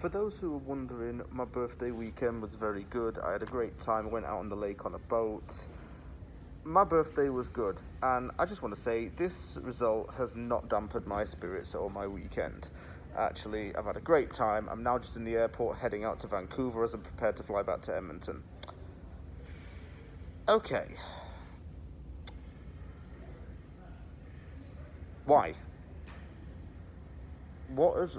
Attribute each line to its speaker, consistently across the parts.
Speaker 1: For those who are wondering, my birthday weekend was very good. I had a great time. I went out on the lake on a boat. My birthday was good, and I just want to say this result has not dampened my spirits or my weekend. Actually, I've had a great time. I'm now just in the airport heading out to Vancouver as I'm prepared to fly back to Edmonton. Okay. Why? What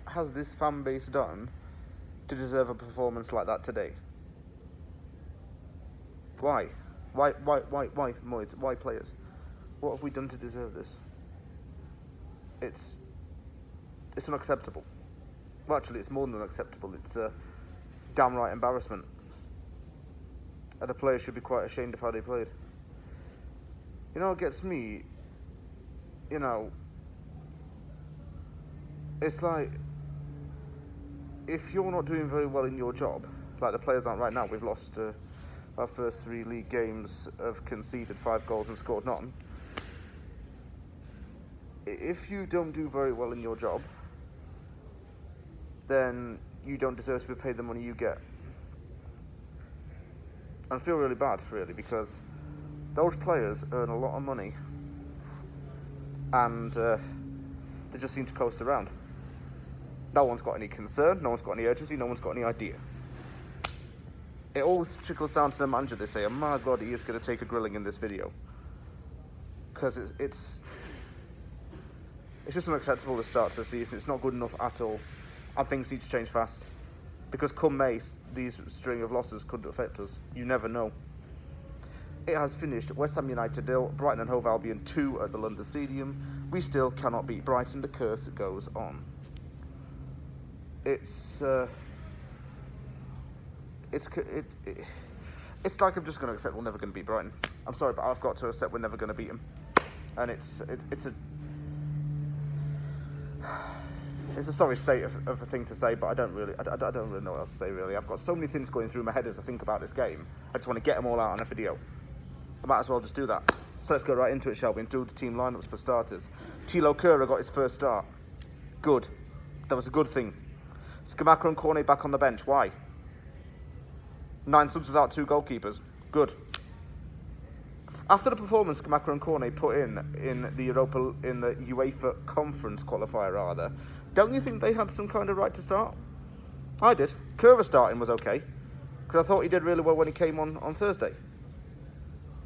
Speaker 1: has this fan base done to deserve a performance like that today? Why? Why, Moyes? Why players? What have we done to deserve this? It's unacceptable. Well, actually, it's more than unacceptable. It's a downright embarrassment. And the players should be quite ashamed of how they played. You know what gets me? You know, it's like, if you're not doing very well in your job, like the players aren't right now, we've lost our first 3 league games, have conceded 5 goals and scored none. If you don't do very well in your job, then you don't deserve to be paid the money you get. And I feel really bad, really, because those players earn a lot of money and they just seem to coast around. No one's got any concern, no one's got any urgency, no one's got any idea. It always trickles down to the manager. They say, oh my God, he is going to take a grilling in this video. Because it's just unacceptable to start to the season. It's not good enough at all. And things need to change fast. Because come May, these string of losses could affect us. You never know. It has finished West Ham United 0, Brighton and Hove Albion 2 at the London Stadium. We still cannot beat Brighton. The curse goes on. It's like I'm just going to accept we're never going to beat Brighton. I'm sorry, but I've got to accept we're never going to beat them. And it's a sorry state of a thing to say, but I don't really know what else to say, really. I've got so many things going through my head as I think about this game. I just want to get them all out on a video. I might as well just do that. So let's go right into it, shall we? And do the team lineups for starters. Thilo Kehrer got his first start. Good. That was a good thing. Scamacca and Cornet back on the bench. Why? 9 subs without 2 goalkeepers. Good. After the performance Scamacca and Cornet put in the UEFA Conference qualifier, rather, don't you think they had some kind of right to start? I did. Kehrer starting was okay, because I thought he did really well when he came on Thursday.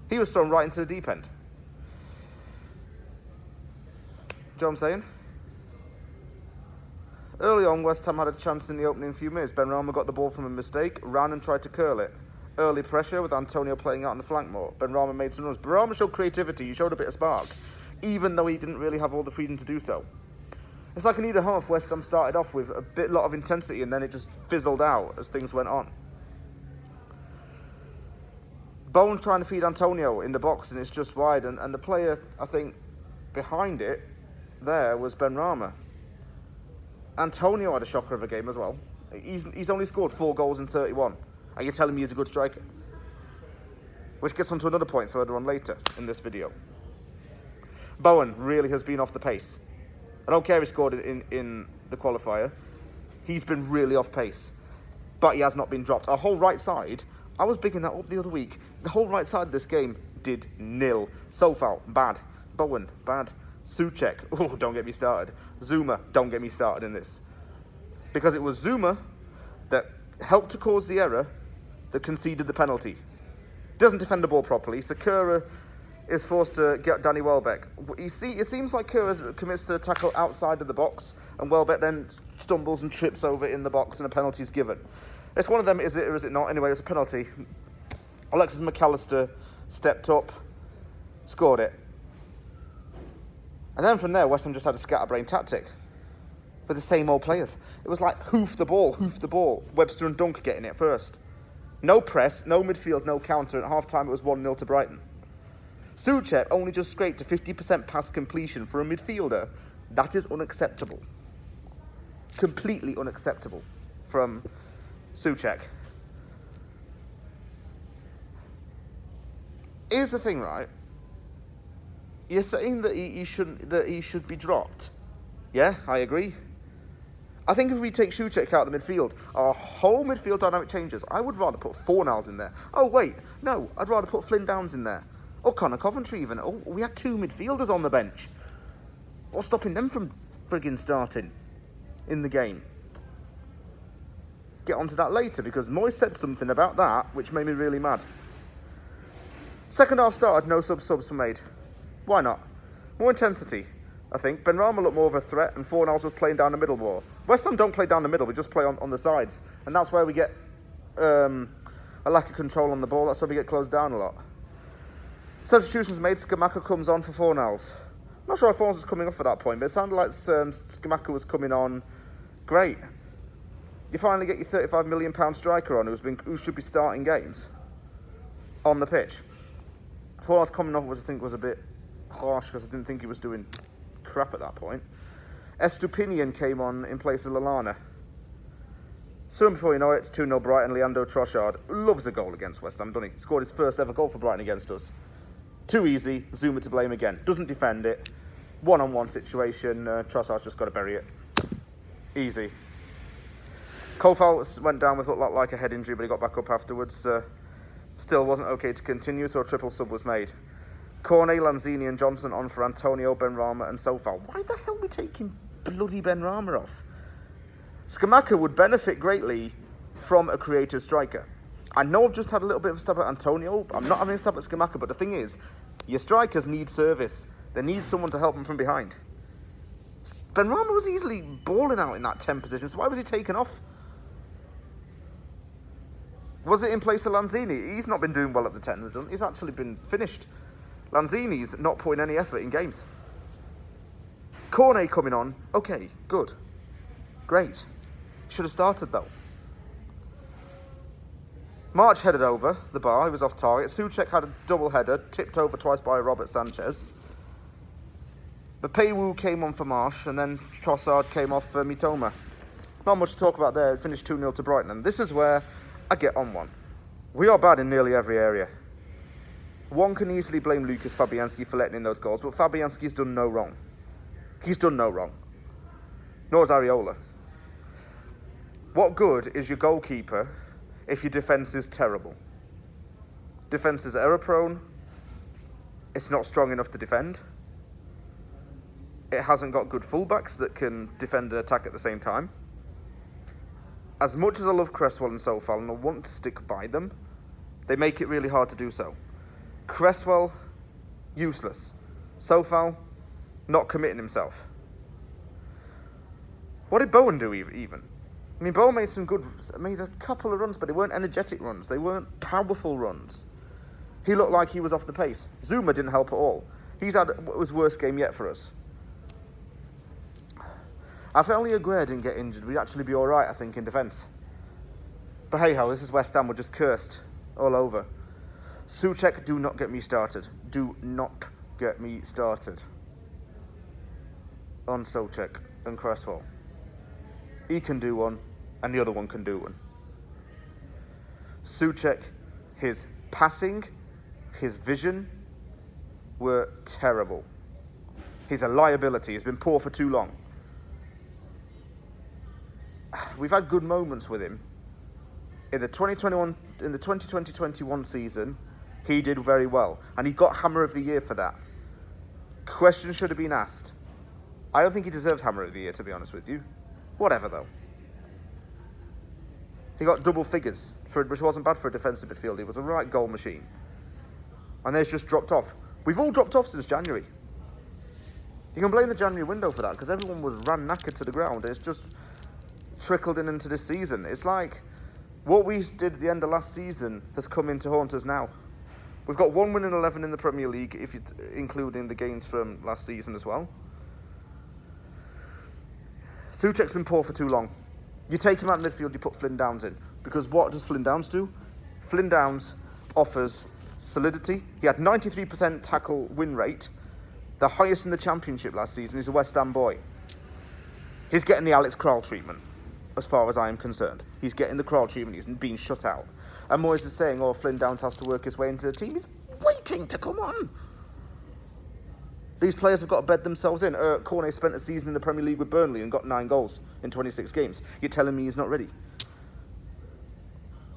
Speaker 1: He was thrown right into the deep end. Do you know what I'm saying? Early on, West Ham had a chance in the opening few minutes. Benrahma got the ball from a mistake, ran and tried to curl it. Early pressure with Antonio playing out on the flank more. Benrahma made some runs. Benrahma showed creativity. He showed a bit of spark, even though he didn't really have all the freedom to do so. It's like in either half, West Ham started off with a lot of intensity and then it just fizzled out as things went on. Bowen's trying to feed Antonio in the box and it's just wide. And the player, I think, behind it there was Benrahma. Antonio had a shocker of a game as well. He's only scored 4 goals in 31. And you're telling me he's a good striker? Which gets on to another point further on later in this video. Bowen really has been off the pace. I don't care if he scored in the qualifier. He's been really off pace. But he has not been dropped. Our whole right side, I was bigging that up the other week. The whole right side of this game did nil. Sofal, bad. Bowen, bad. Souček, oh, don't get me started. Zuma, don't get me started in this. Because it was Zuma that helped to cause the error that conceded the penalty. Doesn't defend the ball properly, so Kehrer is forced to get Danny Welbeck. You see, it seems like Kehrer commits to a tackle outside of the box, and Welbeck then stumbles and trips over in the box, and a penalty is given. It's one of them, is it or is it not? Anyway, it's a penalty. Alexis McAllister stepped up, scored it. And then from there, West Ham just had a scatterbrain tactic with the same old players. It was like hoof the ball. Webster and Dunk getting it first. No press, no midfield, no counter. At half-time, it was 1-0 to Brighton. Souček only just scraped a 50% pass completion for a midfielder. That is unacceptable. Completely unacceptable from Souček. Here's the thing, right? You're saying that he should be dropped. Yeah, I agree. I think if we take Souček out of the midfield, our whole midfield dynamic changes. I would rather put Fornals in there. Oh, wait, no, I'd rather put Flynn Downs in there. Or Connor Coventry even. Oh, we had 2 midfielders on the bench. What's stopping them from friggin' starting in the game? Get onto that later, because Moyes said something about that, which made me really mad. Second half started, no subs were made. Why not? More intensity, I think. Benrahma looked more of a threat, and Fornals was playing down the middle more. West Ham don't play down the middle, we just play on the sides. And that's where we get a lack of control on the ball. That's where we get closed down a lot. Substitutions made, Scamacca comes on for Fornals. I'm not sure if Fornals was coming off at that point, but it sounded like Scamacca was coming on. Great. You finally get your £35 million striker on who should be starting games on the pitch. Fornals coming off I think was a bit harsh, because I didn't think he was doing crap at that point. Estupinian came on in place of Lallana. Soon before you know it, it's 2-0 Brighton. Leandro Trossard loves a goal against West Ham, doesn't he? Scored his first ever goal for Brighton against us. Too easy, Zuma to blame again. Doesn't defend it. One-on-one situation, Trossard's just got to bury it. Easy. Kofal went down with what looked like a head injury, but he got back up afterwards. Still wasn't okay to continue, so a triple sub was made. Cornet, Lanzini and Johnson on for Antonio, Benrahma and Sofal. Why the hell are we taking bloody Benrahma off? Scamacca would benefit greatly from a creative striker. I know I've just had a little bit of a stab at Antonio. I'm not having a stab at Scamacca, but the thing is, your strikers need service. They need someone to help them from behind. Benrahma was easily balling out in that 10 position, so why was he taken off? Was it in place of Lanzini? He's not been doing well at the 10. He's actually been finished. Lanzini's not putting any effort in games. Cornet coming on. Okay, good. Great. Should have started though. March headed over the bar. He was off target. Souček had a double header, tipped over twice by Robert Sanchez. But Peiwu came on for Marsh, and then Trossard came off for Mitoma. Not much to talk about there. It finished 2-0 to Brighton. And this is where I get on one. We are bad in nearly every area. One can easily blame Lucas Fabianski for letting in those goals, but Fabianski's done no wrong. He's done no wrong. Nor is Areola. What good is your goalkeeper if your defence is terrible? Defence is error-prone. It's not strong enough to defend. It hasn't got good fullbacks that can defend and attack at the same time. As much as I love Cresswell and Sofal and I want to stick by them, they make it really hard to do so. Cresswell, useless. Sofal, not committing himself. What did Bowen do even? I mean, Bowen made a couple of runs, but they weren't energetic runs. They weren't powerful runs. He looked like he was off the pace. Zuma didn't help at all. He's had his worst game yet for us. If only Aguirre didn't get injured, we'd actually be all right, I think, in defence. But hey-ho, this is West Ham. We're just cursed all over. Souček, do not get me started. Do not get me started on Souček and Cresswell. He can do one, and the other one can do one. Souček, his passing, his vision were terrible. He's a liability. He's been poor for too long. We've had good moments with him. In the 2020-21 season, he did very well, and he got Hammer of the Year for that. Question should have been asked. I don't think he deserved Hammer of the Year, to be honest with you. Whatever, though. He got double figures, which wasn't bad for a defensive midfielder. He was a right goal machine. And they've just dropped off. We've all dropped off since January. You can blame the January window for that, because everyone was ran knackered to the ground. It's just trickled into this season. It's like what we did at the end of last season has come in to haunt us now. We've got 1 win in 11 in the Premier League, if you including the gains from last season as well. Souček's been poor for too long. You take him out of midfield, you put Flynn Downs in. Because what does Flynn Downs do? Flynn Downs offers solidity. He had 93% tackle win rate, the highest in the Championship last season. He's a West Ham boy. He's getting the Alex Král treatment, as far as I am concerned. He's getting the Král treatment. He's being shut out. And Moyes is saying, Flynn Downs has to work his way into the team. He's waiting to come on. These players have got to bed themselves in. Cornet spent a season in the Premier League with Burnley and got 9 goals in 26 games. You're telling me he's not ready?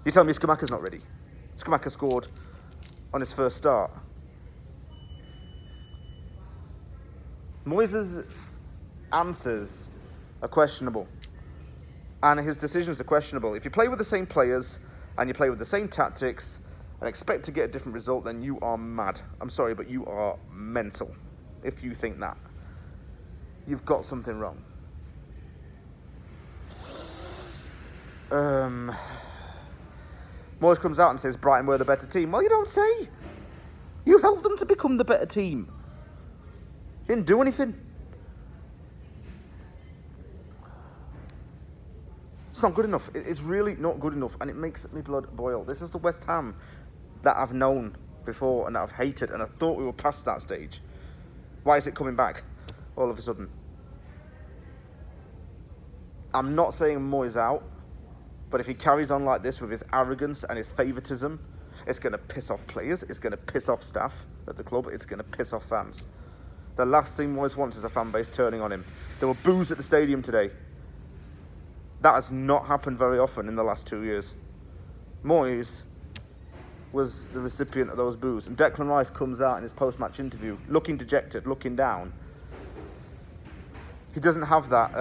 Speaker 1: You're telling me Skamaka's not ready? Skamaka scored on his first start. Moyes' answers are questionable. And his decisions are questionable. If you play with the same players and you play with the same tactics and expect to get a different result, then you are mad. I'm sorry, but you are mental if you think that. You've got something wrong. Moyes comes out and says Brighton were the better team. Well, you don't say. You helped them to become the better team. You didn't do anything. It's not good enough. It's really not good enough, and it makes me blood boil. This is the West Ham that I've known before and that I've hated, and I thought we were past that stage. Why is it coming back all of a sudden? I'm not saying Moyes out, but if he carries on like this with his arrogance and his favouritism, it's going to piss off players, it's going to piss off staff at the club, it's going to piss off fans. The last thing Moyes wants is a fan base turning on him. There were boos at the stadium today. That has not happened very often in the last 2 years. Moyes was the recipient of those boos. And Declan Rice comes out in his post-match interview, looking dejected, looking down. He doesn't have that,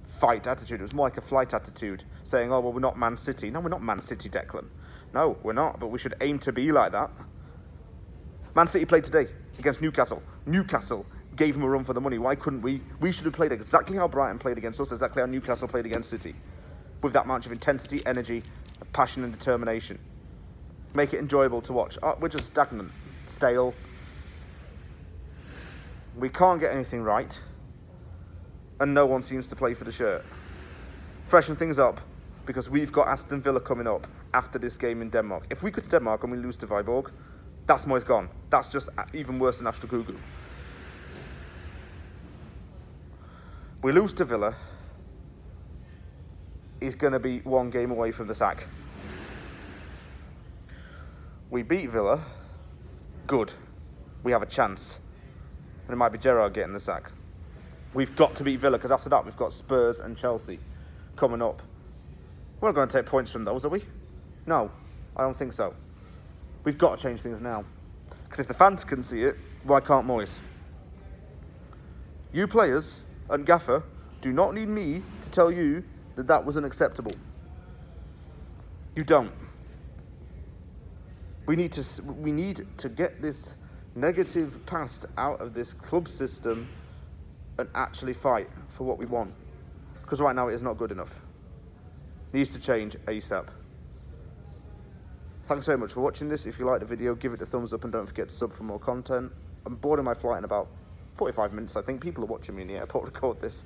Speaker 1: fight attitude. It was more like a flight attitude, saying, oh, well, we're not Man City. No, we're not Man City, Declan. No, we're not, but we should aim to be like that. Man City played today against Newcastle. Newcastle gave him a run for the money. Why couldn't we? We should have played exactly how Brighton played against us, exactly how Newcastle played against City. With that much of intensity, energy, passion and determination. Make it enjoyable to watch. We're just stagnant, stale. We can't get anything right. And no one seems to play for the shirt. Freshen things up, because we've got Aston Villa coming up after this game in Denmark. If we go to Denmark and we lose to Viborg, that's Moyes gone. That's just even worse than Astra Gugu. We lose to Villa, he's going to be 1 game away from the sack. We beat Villa, good. We have a chance. And it might be Gerrard getting the sack. We've got to beat Villa, because after that we've got Spurs and Chelsea coming up. We're not going to take points from those, are we? No, I don't think so. We've got to change things now. Because if the fans can see it, why can't Moyes? You players and Gaffer do not need me to tell you that that was unacceptable. You don't. We need to get this negative past out of this club system and actually fight for what we want. Because right now it is not good enough. It needs to change ASAP. Thanks so much for watching this. If you liked the video, give it a thumbs up and don't forget to sub for more content. I'm boarding my flight in about 45 minutes, I think. People are watching me in the airport record this.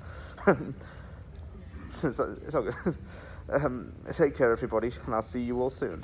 Speaker 1: It's all good. Take care, everybody, and I'll see you all soon.